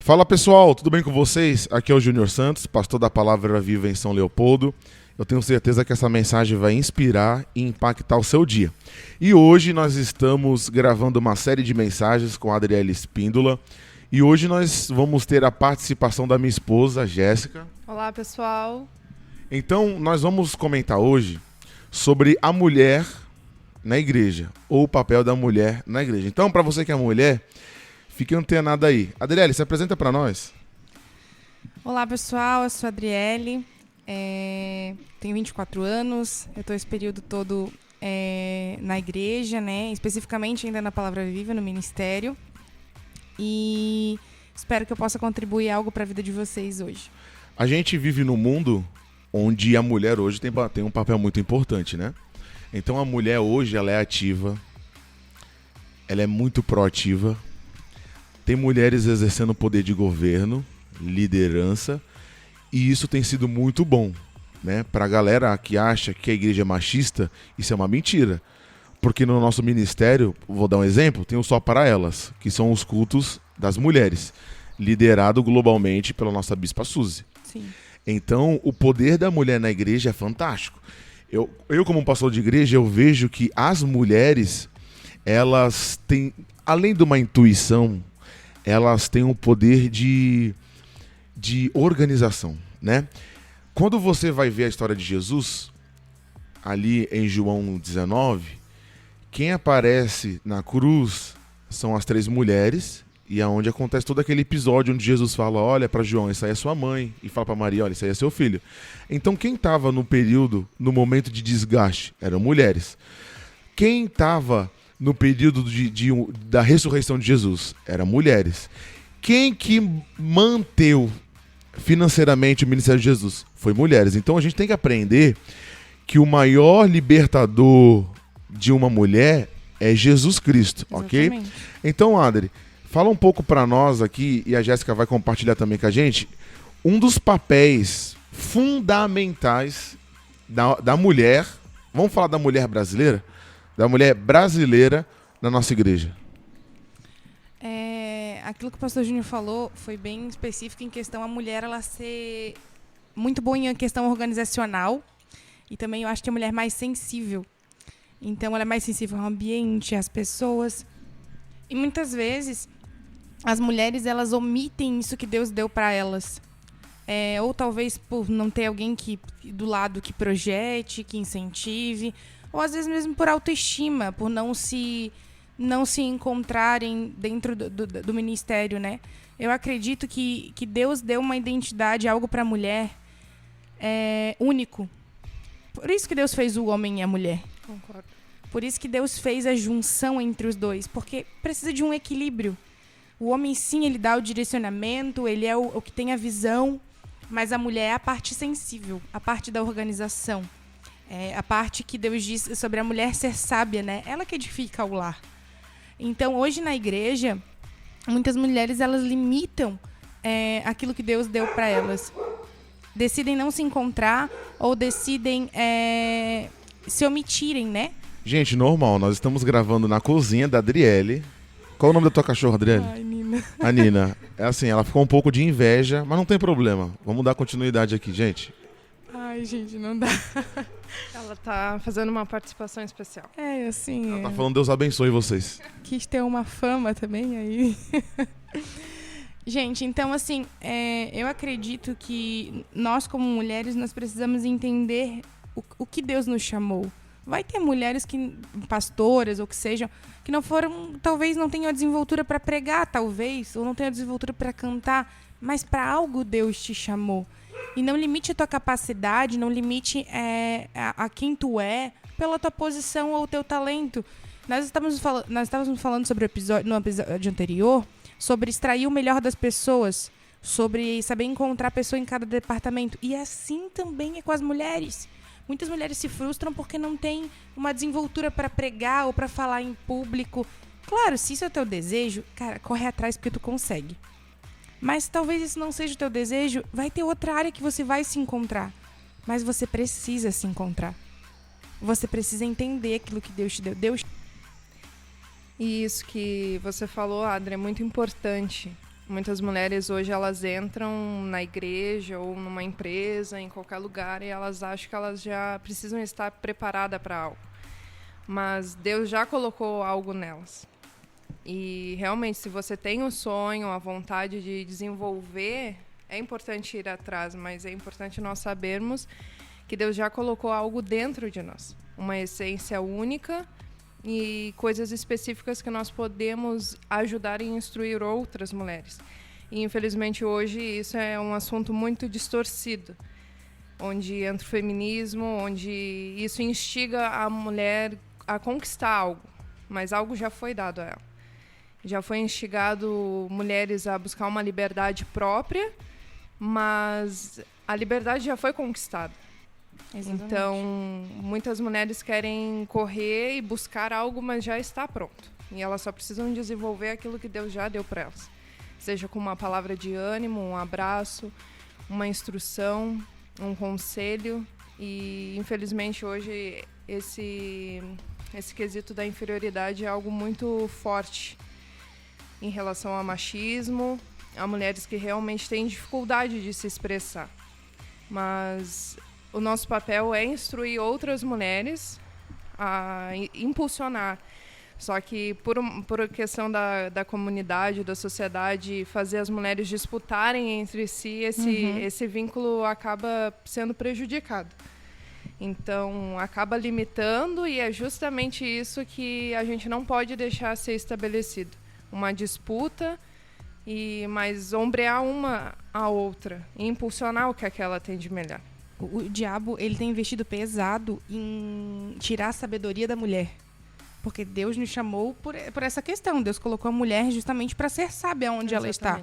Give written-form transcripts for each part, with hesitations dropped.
Fala pessoal, tudo bem com vocês? Aqui é o Júnior Santos, pastor da Palavra Viva em São Leopoldo. Eu tenho certeza que essa mensagem vai inspirar e impactar o seu dia. E hoje nós estamos gravando uma série de mensagens com a Adriele Espíndola. E hoje nós vamos ter a participação da minha esposa, Jéssica. Olá, pessoal. Então, nós vamos comentar hoje sobre a mulher na igreja, ou o papel da mulher na igreja. Então, para você que é mulher, fique antenado aí. Adriele, se apresenta para nós. Olá, pessoal. Eu sou a Adriele. Tenho 24 anos. Eu estou esse período todo na igreja, né? Especificamente ainda na Palavra Viva, no ministério. E espero que eu possa contribuir algo para a vida de vocês hoje. A gente vive num mundo onde a mulher hoje tem um papel muito importante, né? Então a mulher hoje ela é ativa, ela é muito proativa. Tem mulheres exercendo poder de governo, liderança, e isso tem sido muito bom, né? Para a galera que acha que a igreja é machista, isso é uma mentira. Porque no nosso ministério, vou dar um exemplo, tem o Só para Elas, que são os cultos das mulheres, liderado globalmente pela nossa bispa Suzy. Sim. Então, o poder da mulher na igreja é fantástico. Eu como pastor de igreja, eu vejo que as mulheres, elas têm, além de uma intuição, elas têm um poder de organização, né? Quando você vai ver a história de Jesus, ali em João 19, quem aparece na cruz são as 3 mulheres, e é onde acontece todo aquele episódio onde Jesus fala, olha para João, essa aí é sua mãe, e fala para Maria, olha, esse aí é seu filho. Então quem estava no momento de desgaste eram mulheres. Quem estava no período da ressurreição de Jesus eram mulheres. Quem que manteve financeiramente o ministério de Jesus foi mulheres. Então a gente tem que aprender que o maior libertador de uma mulher é Jesus Cristo, Exatamente. ok? Então, Adri, fala um pouco para nós aqui, e a Jéssica vai compartilhar também com a gente, um dos papéis fundamentais da mulher, vamos falar da mulher brasileira? Da mulher brasileira na nossa igreja. Aquilo que o pastor Júnior falou foi bem específico em questão a mulher ela ser muito boa em questão organizacional, e também eu acho que a mulher é mais sensível. Então ela é mais sensível ao ambiente, às pessoas. E muitas vezes as mulheres elas omitem isso que Deus deu para elas. Ou talvez por não ter alguém do lado que projete, que incentive, ou às vezes mesmo por autoestima, por não se encontrarem dentro do ministério, né? Eu acredito que Deus deu uma identidade, algo para a mulher único. Por isso que Deus fez o homem e a mulher. Concordo. Por isso que Deus fez a junção entre os dois, porque precisa de um equilíbrio. O homem, sim, ele dá o direcionamento, ele é o que tem a visão, mas a mulher é a parte sensível, a parte da organização. A parte que Deus diz sobre a mulher ser sábia, né? Ela que edifica o lar. Então, hoje na igreja, muitas mulheres, elas limitam aquilo que Deus deu para elas. Decidem não se encontrar ou decidem se omitirem, né? Gente, normal, nós estamos gravando na cozinha da Adriele. Qual o nome da tua cachorra, Adriele? Ai, Nina. A Nina. É assim, ela ficou um pouco de inveja, mas não tem problema. Vamos dar continuidade aqui, gente. Ai, gente, não dá. Ela tá fazendo uma participação especial. Assim... Ela tá falando, Deus abençoe vocês. Quis ter uma fama também aí. Gente, então assim, eu acredito que nós como mulheres, nós precisamos entender o que Deus nos chamou. Vai ter mulheres pastoras ou que sejam, que não foram, talvez não tenham a desenvoltura para pregar, talvez, ou não tenham a desenvoltura para cantar, mas para algo Deus te chamou. E não limite a tua capacidade, não limite a quem tu é pela tua posição ou o teu talento. Nós estávamos falando sobre no episódio anterior, sobre extrair o melhor das pessoas, sobre saber encontrar a pessoa em cada departamento. E assim também é com as mulheres. Muitas mulheres se frustram porque não têm uma desenvoltura para pregar ou para falar em público. Claro, se isso é o teu desejo, cara, corre atrás porque tu consegue. Mas talvez isso não seja o teu desejo, vai ter outra área que você vai se encontrar. Mas você precisa se encontrar. Você precisa entender aquilo que Deus te deu. E isso que você falou, Adri, é muito importante. Muitas mulheres hoje elas entram na igreja ou numa empresa, em qualquer lugar, e elas acham que elas já precisam estar preparadas para algo. Mas Deus já colocou algo nelas. E realmente, se você tem um sonho, a vontade de desenvolver, é importante ir atrás, mas é importante nós sabermos que Deus já colocou algo dentro de nós, uma essência única e coisas específicas que nós podemos ajudar e instruir outras mulheres. E infelizmente hoje isso é um assunto muito distorcido, onde entra o feminismo, onde isso instiga a mulher a conquistar algo, mas algo já foi dado a ela. Já foi instigado mulheres a buscar uma liberdade própria, mas a liberdade já foi conquistada. Exatamente. Então, muitas mulheres querem correr e buscar algo, mas já está pronto. E elas só precisam desenvolver aquilo que Deus já deu para elas. Seja com uma palavra de ânimo, um abraço, uma instrução, um conselho. E, infelizmente, hoje, esse quesito da inferioridade é algo muito forte em relação ao machismo, a mulheres que realmente têm dificuldade de se expressar. Mas o nosso papel é instruir outras mulheres a impulsionar. Só que por questão da comunidade, da sociedade, fazer as mulheres disputarem entre si, esse vínculo acaba sendo prejudicado. Então, acaba limitando, e é justamente isso que a gente não pode deixar ser estabelecido. Uma disputa, mas ombrear uma a outra e impulsionar o que aquela tem de melhor. O diabo, ele tem investido pesado em tirar a sabedoria da mulher. Porque Deus nos chamou por essa questão. Deus colocou a mulher justamente para ser sábia onde ela está.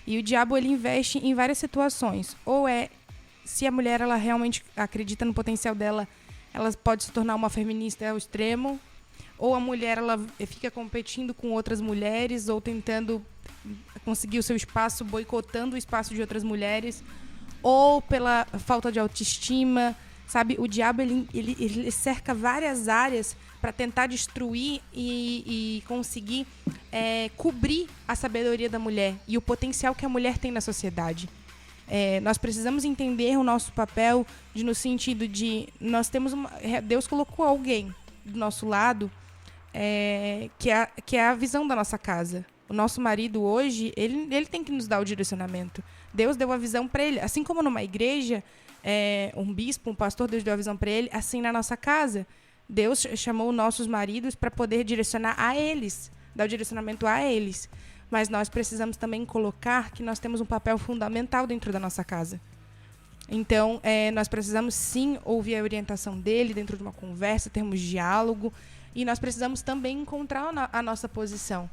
E o diabo, ele investe em várias situações. Ou se a mulher ela realmente acredita no potencial dela, ela pode se tornar uma feminista ao extremo. Ou a mulher ela fica competindo com outras mulheres ou tentando conseguir o seu espaço, boicotando o espaço de outras mulheres. Ou pela falta de autoestima, sabe? O diabo, ele cerca várias áreas para tentar destruir e conseguir cobrir a sabedoria da mulher e o potencial que a mulher tem na sociedade. Nós precisamos entender o nosso papel no sentido de Deus colocou alguém do nosso lado que é a visão da nossa casa. O nosso marido hoje, ele tem que nos dar o direcionamento. Deus deu a visão para ele. Assim como numa igreja, um bispo, um pastor, Deus deu a visão para ele. Assim na nossa casa, Deus chamou nossos maridos para poder direcionar a eles, dar o direcionamento a eles. Mas nós precisamos também colocar que nós temos um papel fundamental dentro da nossa casa. Então, nós precisamos sim ouvir a orientação dele dentro de uma conversa, termos diálogo. E nós precisamos também encontrar a nossa posição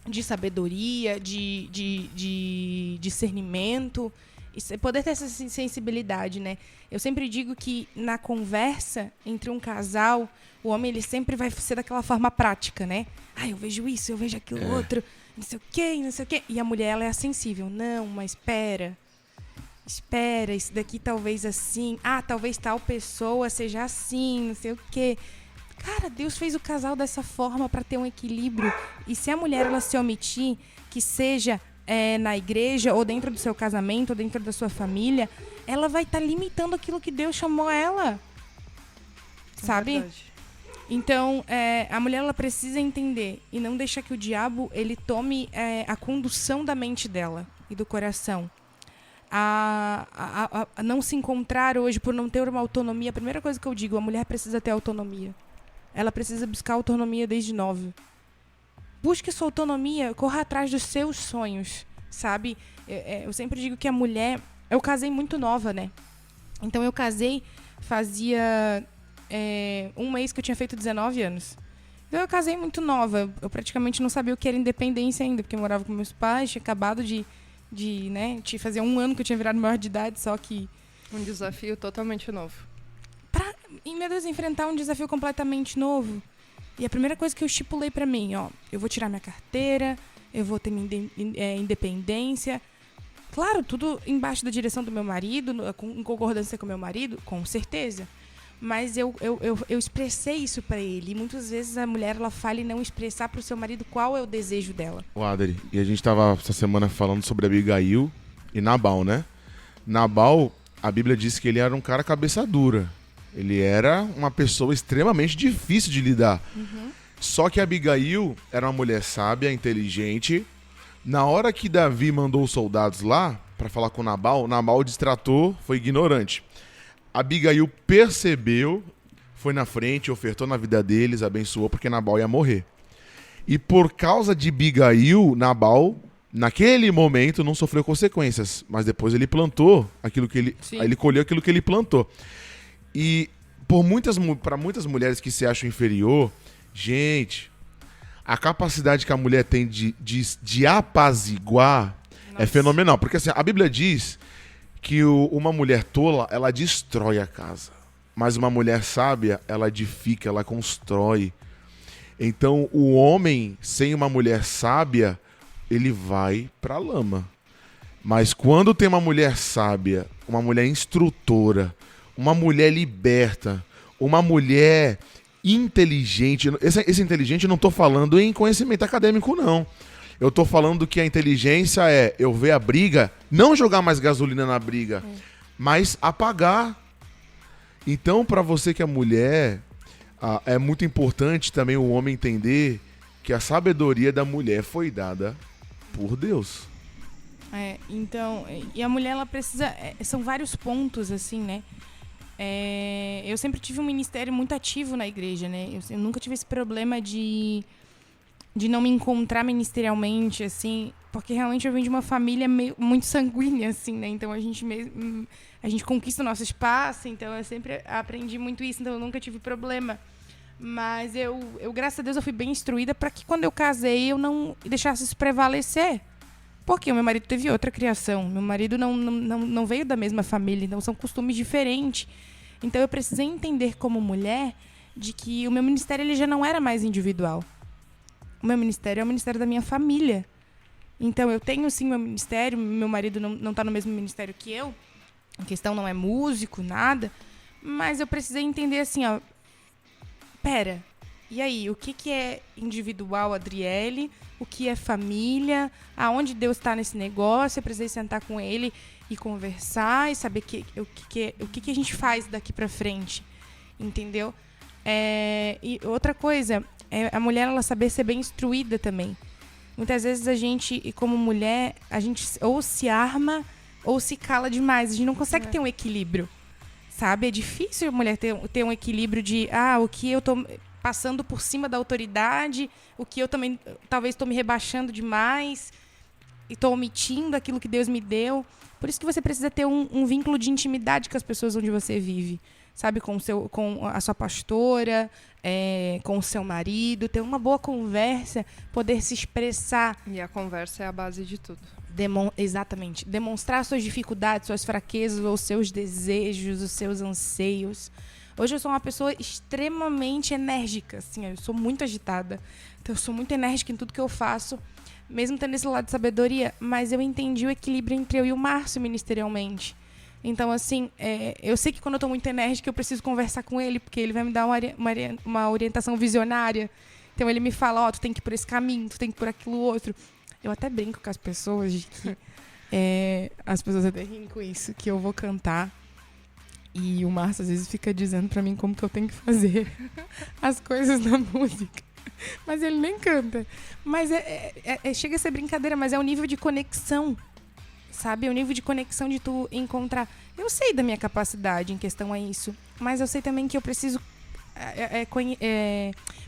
de sabedoria, de discernimento, e poder ter essa sensibilidade, né? Eu sempre digo que na conversa entre um casal, o homem ele sempre vai ser daquela forma prática, né? Eu vejo isso, eu vejo aquilo outro, não sei o quê, não sei o quê. E a mulher, ela é sensível. Não, mas espera, isso daqui talvez assim. Talvez tal pessoa seja assim, não sei o quê. Cara, Deus fez o casal dessa forma para ter um equilíbrio. E se a mulher ela se omitir, que seja na igreja, ou dentro do seu casamento, ou dentro da sua família, ela vai estar limitando aquilo que Deus chamou ela. Sabe? Verdade. Então, a mulher ela precisa entender e não deixar que o diabo ele tome a condução da mente dela e do coração. A não se encontrar hoje por não ter uma autonomia. A primeira coisa que eu digo, a mulher precisa ter autonomia. Ela precisa buscar autonomia desde nova. Busque sua autonomia, corra atrás dos seus sonhos, sabe? Eu sempre digo que a mulher... Eu casei muito nova, né? Então, eu casei fazia um mês que eu tinha feito 19 anos. Então, eu casei muito nova. Eu praticamente não sabia o que era independência ainda, porque eu morava com meus pais, tinha acabado de fazer um ano que eu tinha virado maior de idade, só que... Um desafio totalmente novo. E, meu Deus, enfrentar um desafio completamente novo. E a primeira coisa que eu estipulei pra mim, eu vou tirar minha carteira, eu vou ter minha independência. Claro, tudo embaixo da direção do meu marido, em concordância com o meu marido, com certeza. mas eu expressei isso para ele. E muitas vezes a mulher ela fala em não expressar para o seu marido qual é o desejo dela. O Adri, e a gente tava essa semana falando sobre Abigail e Nabal, né? Nabal, a Bíblia diz que ele era um cara cabeça dura. Ele era uma pessoa extremamente difícil de lidar. Só que Abigail era uma mulher sábia, inteligente. Na hora que Davi mandou os soldados lá para falar com Nabal, Nabal distratou, foi ignorante. Abigail percebeu, foi na frente, ofertou na vida deles, abençoou, porque Nabal ia morrer. E por causa de Abigail, Nabal, naquele momento, não sofreu consequências. Mas depois ele plantou aquilo que ele... Sim. Aí ele colheu aquilo que ele plantou. E para muitas mulheres que se acham inferior, gente, a capacidade que a mulher tem de apaziguar é fenomenal. Porque assim, a Bíblia diz que uma mulher tola, ela destrói a casa. Mas uma mulher sábia, ela edifica, ela constrói. Então, o homem sem uma mulher sábia, ele vai pra lama. Mas quando tem uma mulher sábia, uma mulher instrutora, uma mulher liberta, uma mulher inteligente... Esse inteligente eu não tô falando em conhecimento acadêmico, não. Eu tô falando que a inteligência é eu ver a briga, não jogar mais gasolina na briga, mas apagar. Então, para você que é mulher, é muito importante também o homem entender que a sabedoria da mulher foi dada por Deus. Então, e a mulher, ela precisa... são vários pontos, assim, né? Eu sempre tive um ministério muito ativo na igreja, né? Eu nunca tive esse problema de não me encontrar ministerialmente, assim, porque realmente eu venho de uma família muito sanguínea, assim, né? Então a gente conquista o nosso espaço, então eu sempre aprendi muito isso, então eu nunca tive problema. Mas eu graças a Deus, eu fui bem instruída para que quando eu casei eu não deixasse isso prevalecer. Porque o meu marido teve outra criação, meu marido não veio da mesma família, então são costumes diferentes. Então eu precisei entender como mulher de que o meu ministério ele já não era mais individual. O meu ministério é o ministério da minha família. Então, eu tenho, sim, meu ministério. Meu marido não está no mesmo ministério que eu. A questão não é músico, nada. Mas eu precisei entender assim, ó. Pera, e aí? O que é individual, Adriele? O que é família? Aonde Deus está nesse negócio? Eu precisei sentar com ele e conversar e saber o que a gente faz daqui para frente. Entendeu? E outra coisa... a mulher, ela saber ser bem instruída também. Muitas vezes a gente, como mulher, a gente ou se arma ou se cala demais. A gente não consegue ter um equilíbrio, sabe? É difícil a mulher ter um equilíbrio de, o que eu tô passando por cima da autoridade, o que eu também, talvez, estou me rebaixando demais e estou omitindo aquilo que Deus me deu. Por isso que você precisa ter um vínculo de intimidade com as pessoas onde você vive. Sabe, com a sua pastora, com o seu marido, ter uma boa conversa, poder se expressar. E a conversa é a base de tudo. Exatamente. Demonstrar suas dificuldades, suas fraquezas, os seus desejos, os seus anseios. Hoje eu sou uma pessoa extremamente enérgica, assim, eu sou muito agitada. Então eu sou muito enérgica em tudo que eu faço, mesmo tendo esse lado de sabedoria, mas eu entendi o equilíbrio entre eu e o Márcio ministerialmente. Então, assim, eu sei que quando eu estou muito enérgica, eu preciso conversar com ele, porque ele vai me dar uma orientação visionária. Então, ele me fala, tu tem que ir por esse caminho, tu tem que ir por aquilo outro. Eu até brinco com as pessoas de que... as pessoas até riem com isso, que eu vou cantar. E o Márcio, às vezes, fica dizendo pra mim como que eu tenho que fazer as coisas na música. Mas ele nem canta. Mas chega a ser brincadeira, mas é o nível de conexão. Sabe? O nível de conexão de tu encontrar... Eu sei da minha capacidade em questão a isso, mas eu sei também que eu preciso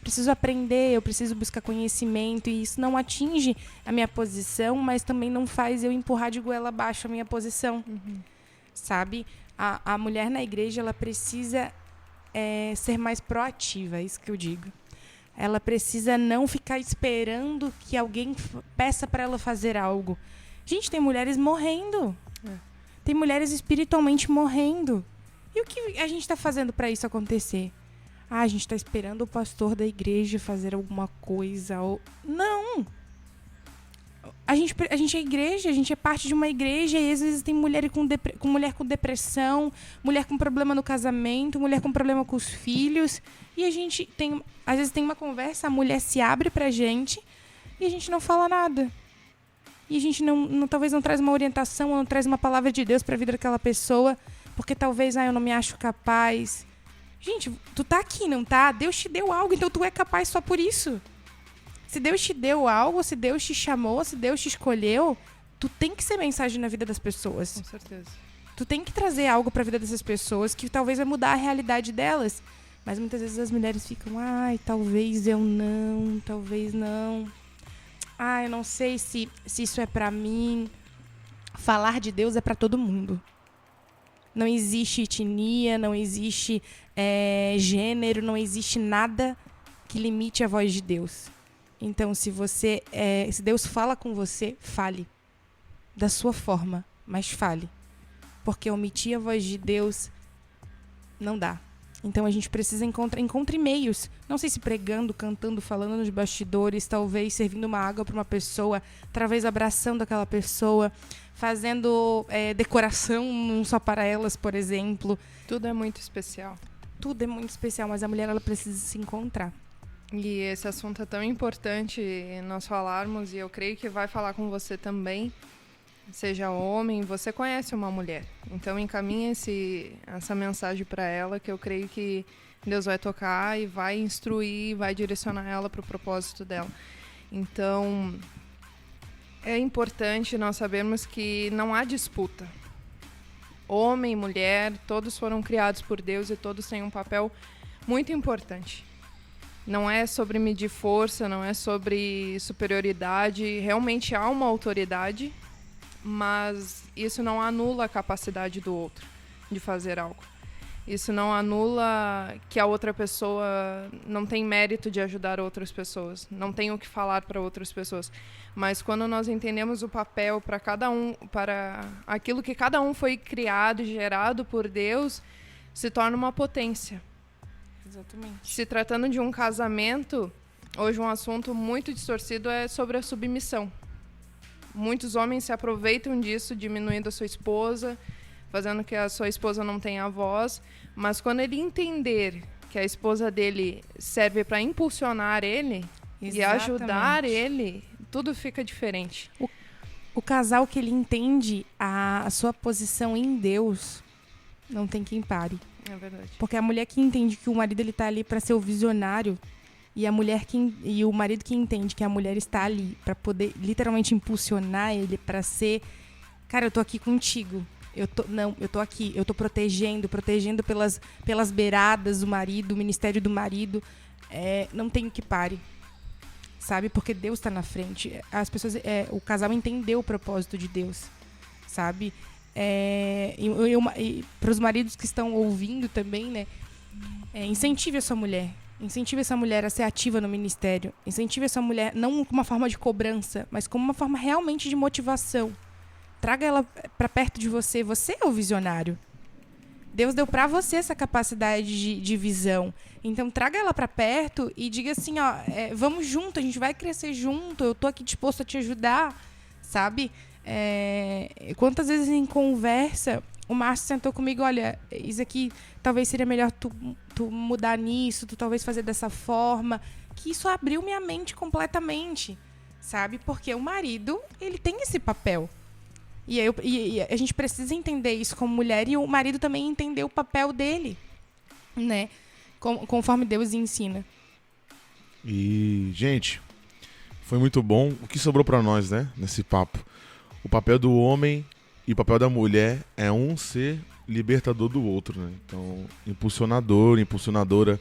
preciso aprender, eu preciso buscar conhecimento, e isso não atinge a minha posição, mas também não faz eu empurrar de goela abaixo a minha posição. Sabe? A mulher na igreja, ela precisa ser mais proativa, é isso que eu digo. Ela precisa não ficar esperando que alguém peça para ela fazer algo. Gente, tem mulheres morrendo. Tem mulheres espiritualmente morrendo. E o que a gente está fazendo para isso acontecer? A gente está esperando o pastor da igreja fazer alguma coisa. Não! A gente é igreja, a gente é parte de uma igreja e às vezes tem mulher mulher com depressão, mulher com problema no casamento, mulher com problema com os filhos. E a gente às vezes tem uma conversa, a mulher se abre pra gente e a gente não fala nada. E a gente talvez não traz uma orientação, não traz uma palavra de Deus pra vida daquela pessoa, porque talvez eu não me acho capaz. Gente, tu tá aqui, não tá? Deus te deu algo, então tu é capaz só por isso. Se Deus te deu algo, se Deus te chamou, se Deus te escolheu, tu tem que ser mensagem na vida das pessoas. Com certeza. Tu tem que trazer algo pra vida dessas pessoas que talvez vai mudar a realidade delas. Mas muitas vezes as mulheres ficam, talvez eu não, talvez não. Eu não sei se isso é pra mim. Falar de Deus é pra todo mundo. Não existe etnia, não existe gênero, não existe nada que limite a voz de Deus. Então, se Deus fala com você, fale. Da sua forma, mas fale. Porque omitir a voz de Deus não dá. Então, a gente precisa encontrar meios. Não sei se pregando, cantando, falando nos bastidores, talvez servindo uma água para uma pessoa, talvez abraçando aquela pessoa, fazendo decoração só para elas, por exemplo. Tudo é muito especial. Tudo é muito especial, mas a mulher ela precisa se encontrar. E esse assunto é tão importante nós falarmos, e eu creio que vai falar com você também, seja homem, você conhece uma mulher. Então encaminhe essa mensagem para ela, que eu creio que Deus vai tocar e vai instruir, vai direcionar ela para o propósito dela. Então é importante nós sabermos que não há disputa. Homem, mulher, todos foram criados por Deus e todos têm um papel muito importante. Não é sobre medir força, não é sobre superioridade. Realmente há uma autoridade, mas isso não anula a capacidade do outro de fazer algo. Isso não anula que a outra pessoa não tem mérito de ajudar outras pessoas, não tem o que falar para outras pessoas. Mas quando nós entendemos o papel para cada um, para aquilo que cada um foi criado e gerado por Deus, se torna uma potência. Exatamente. Se tratando de um casamento, hoje um assunto muito distorcido é sobre a submissão. Muitos homens se aproveitam disso, diminuindo a sua esposa, fazendo que a sua esposa não tenha voz, mas quando ele entender que a esposa dele serve para impulsionar ele e ajudar ele, tudo fica diferente. O casal que ele entende a sua posição em Deus, não tem quem pare. É verdade. Porque a mulher que entende que o marido ele tá ali para ser o visionário e o marido que entende que a mulher está ali para poder literalmente impulsionar ele para ser, cara, eu tô aqui contigo. Eu tô aqui, eu tô protegendo pelas beiradas do marido, o ministério do marido. Não tem que pare. Sabe? Porque Deus está na frente. As pessoas, o casal entendeu o propósito de Deus. Sabe? E para os maridos que estão ouvindo também, né? Incentive a sua mulher. Incentive essa mulher a ser ativa no ministério. Incentive essa mulher, não como uma forma de cobrança, mas como uma forma realmente de motivação. Traga ela para perto de você. Você é o visionário. Deus deu para você essa capacidade de visão. Então, traga ela para perto e diga assim, vamos junto, a gente vai crescer junto, eu tô aqui disposto a te ajudar, sabe? Quantas vezes em conversa, o Márcio sentou comigo, olha, isso aqui talvez seria melhor tu mudar nisso, tu talvez fazer dessa forma, que isso abriu minha mente completamente, sabe? Porque o marido, ele tem esse papel. E a gente precisa entender isso como mulher e o marido também entender o papel dele, né? Conforme Deus ensina. E, gente, foi muito bom. O que sobrou pra nós, né? Nesse papo. O papel do homem e o papel da mulher é um ser libertador do outro, né? Então, impulsionadora.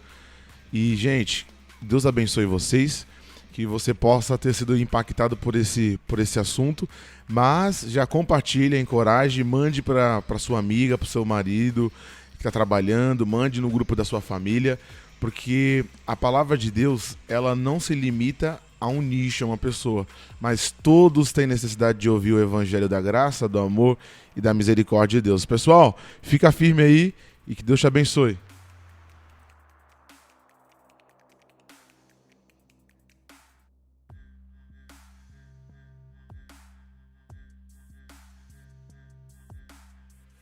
E, gente, Deus abençoe vocês. Que você possa ter sido impactado por esse assunto, mas já compartilha, encoraje, mande para sua amiga, para o seu marido que está trabalhando, mande no grupo da sua família, porque a palavra de Deus, ela não se limita a um nicho, a uma pessoa, mas todos têm necessidade de ouvir o evangelho da graça, do amor e da misericórdia de Deus. Pessoal, fica firme aí e que Deus te abençoe.